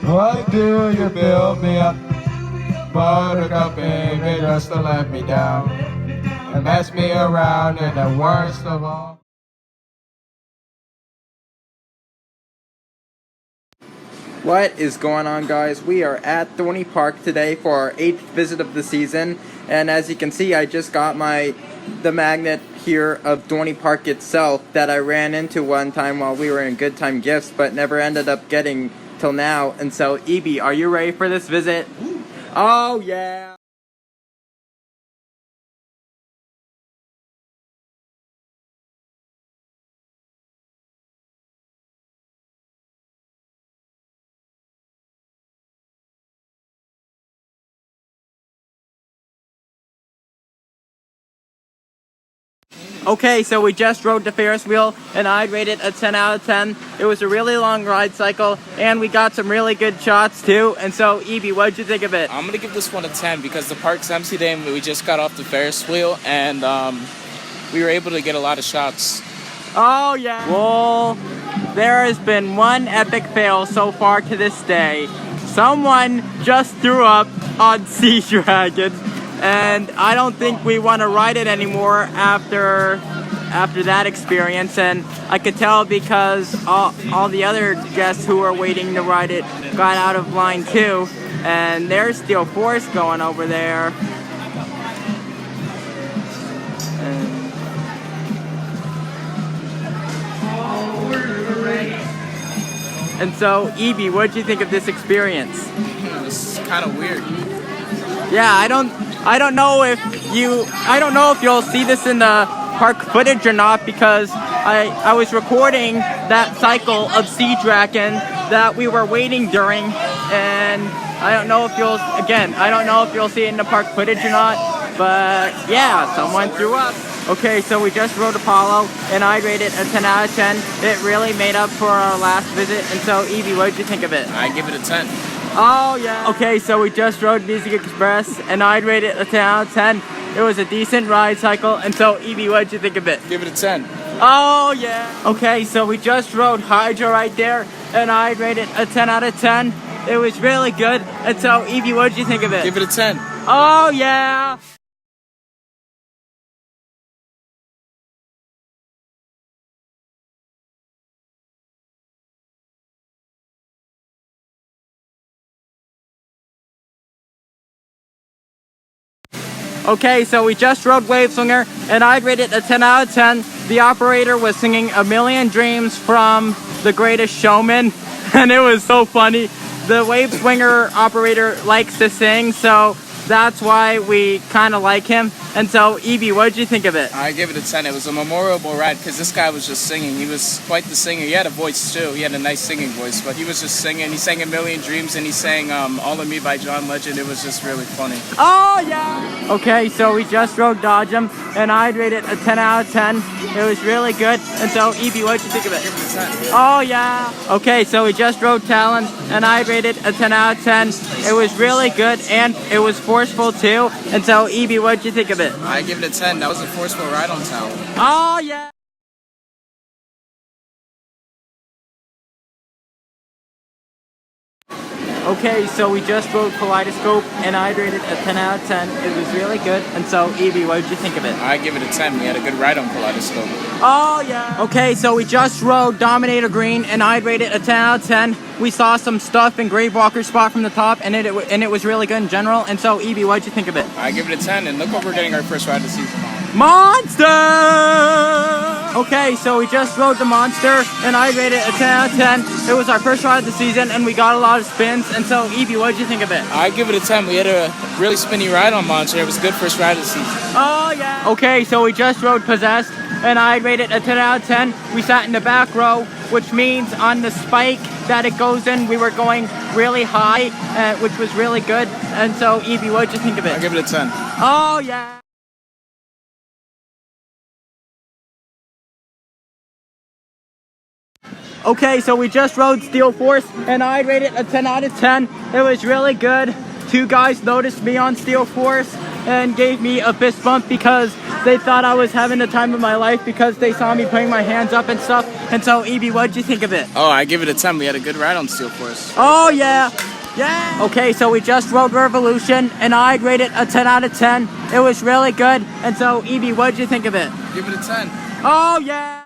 Why do you build me up? Buttercup, baby, just to let me down and mess me around in the worst of all. What is going on, guys? We are at Dorney Park today for our 8th visit of the season, and as you can see, I just got the magnet here of Dorney Park itself that I ran into one time while we were in Good Time Gifts, but never ended up getting till now. And so, Iby, are you ready for this visit? Oh yeah! Okay, so we just rode the Ferris wheel, and I'd rate it a 10 out of 10. It was a really long ride cycle, and we got some really good shots too. And so, Iby, what'd you think of it? I'm gonna give this one a 10 because the park's empty today and we just got off the Ferris wheel and we were able to get a lot of shots. Oh yeah! Well, there has been one epic fail so far to this day. Someone just threw up on Sea Dragon, and I don't think we want to ride it anymore after that experience. And I could tell because all the other guests who were waiting to ride it got out of line too, and there's Steel Force going over there. And so, Iby, what did you think of this experience? It was kind of weird. Yeah, I don't know if you'll see this in the park footage or not, because I was recording that cycle of Sea Dragon that we were waiting during, and I don't know if you'll see it in the park footage or not, but yeah, someone threw up. Okay, so we just rode Apollo, and I rated a 10 out of 10. It really made up for our last visit. And so, Iby, what did you think of it? I give it a 10. Oh, yeah. Okay, so we just rode Music Express, and I'd rate it a 10 out of 10. It was a decent ride cycle. And so, Iby, what did you think of it? Give it a 10. Oh, yeah. Okay, so we just rode Hydra right there, and I'd rate it a 10 out of 10. It was really good. And so, Iby, what did you think of it? Give it a 10. Oh, yeah. Okay, so we just rode Wave Swinger, and I'd rate it a 10 out of 10. The operator was singing A Million Dreams from The Greatest Showman, and it was so funny. The Wave Swinger operator likes to sing, so that's why we kind of like him. And so, Iby, what did you think of it? I give it a 10. It was a memorable ride because this guy was just singing. He was quite the singer. He had a voice too. He had a nice singing voice, but he was just singing. He sang A Million Dreams, and he sang All of Me by John Legend. It was just really funny. Oh, yeah! Okay, so we just rode Dodge 'em, and I'd rate it a 10 out of 10. It was really good. And so, Iby, what did you think of it? Give it a 10. Oh, yeah! Okay, so we just rode Talon, and I'd rate it a 10 out of 10. It was really good, and it was forceful too. And so, Iby, what did you think of it? I give it a 10. That was a forceful ride on Talon. Oh, yeah! Okay, so we just rode Kaleidoscope, and I rated a 10 out of 10. It was really good. And so, Iby, what did you think of it? I give it a 10. We had a good ride on Kaleidoscope. Oh, yeah. Okay, so we just rode Dominator Green, and I'd rate it a 10 out of 10. We saw some stuff in Gravewalker spot from the top, and it was really good in general. And so, Iby, what did you think of it? I give it a 10, and look what we're getting our first ride of the season on. Monster! Okay, so we just rode the Monster, and I rated it a 10 out of 10. It was our first ride of the season, and we got a lot of spins. And so, Iby, what did you think of it? I give it a 10. We had a really spinny ride on Monster. It was a good first ride of the season. Oh, yeah. Okay, so we just rode Possessed, and I rated it a 10 out of 10. We sat in the back row, which means on the spike that it goes in, we were going really high, which was really good. And so, Iby, what did you think of it? I give it a 10. Oh, yeah. Okay, so we just rode Steel Force, and I'd rate it a 10 out of 10. It was really good. 2 guys noticed me on Steel Force and gave me a fist bump because they thought I was having the time of my life because they saw me putting my hands up and stuff. And so, Iby, what'd you think of it? Oh, I give it a 10. We had a good ride on Steel Force. Oh, yeah. Yeah. Okay, so we just rode Revolution, and I rated a 10 out of 10. It was really good. And so, Iby, what'd you think of it? Give it a 10. Oh, yeah.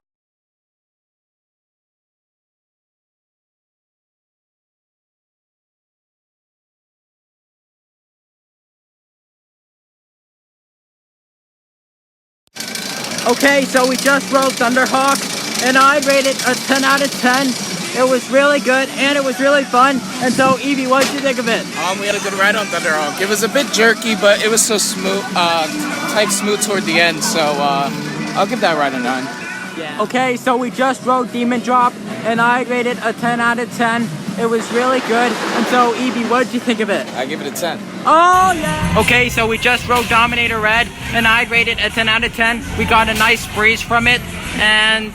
Okay, so we just rode Thunderhawk, and I rated a 10 out of 10. It was really good, and it was really fun. And so, Iby, what did you think of it? We had a good ride on Thunderhawk. It was a bit jerky, but it was so smooth, type smooth toward the end. So I'll give that ride a 9. Yeah. Okay, so we just rode Demon Drop, and I rated a 10 out of 10. It was really good. And so, Iby, what did you think of it? I give it a 10. Oh, yeah. Okay, so we just rode Dominator Red, and I rated a 10 out of 10. We got a nice breeze from it, and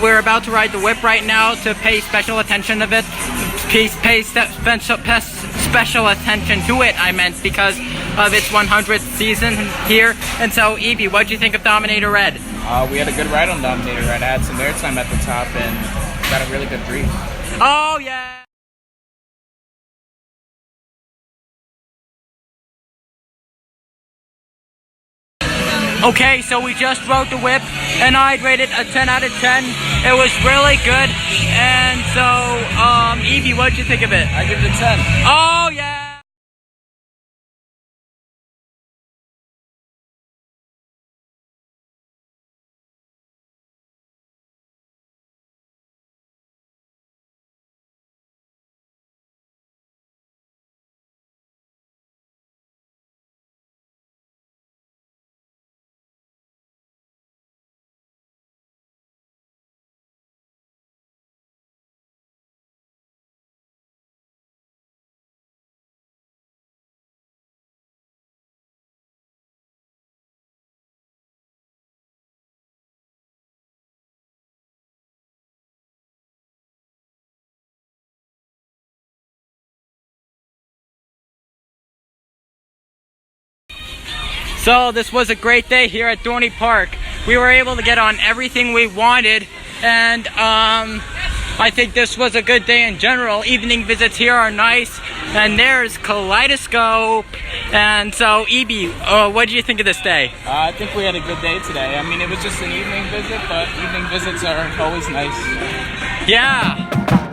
we're about to ride the whip right now to pay special attention to it. Pay special attention to it, I meant, because of its 100th season here. And so, Iby, what did you think of Dominator Red? We had a good ride on Dominator Red. I had some airtime at the top and got a really good breeze. Oh, yeah. Okay, so we just rode the whip, and I rated a 10 out of 10. It was really good. And so, Iby, what did you think of it? I give it a 10. Oh, yeah. So this was a great day here at Dorney Park. We were able to get on everything we wanted, and I think this was a good day in general. Evening visits here are nice, and there's Kaleidoscope. And so, Iby, what did you think of this day? I think we had a good day today. I mean, it was just an evening visit, but evening visits are always nice. Yeah.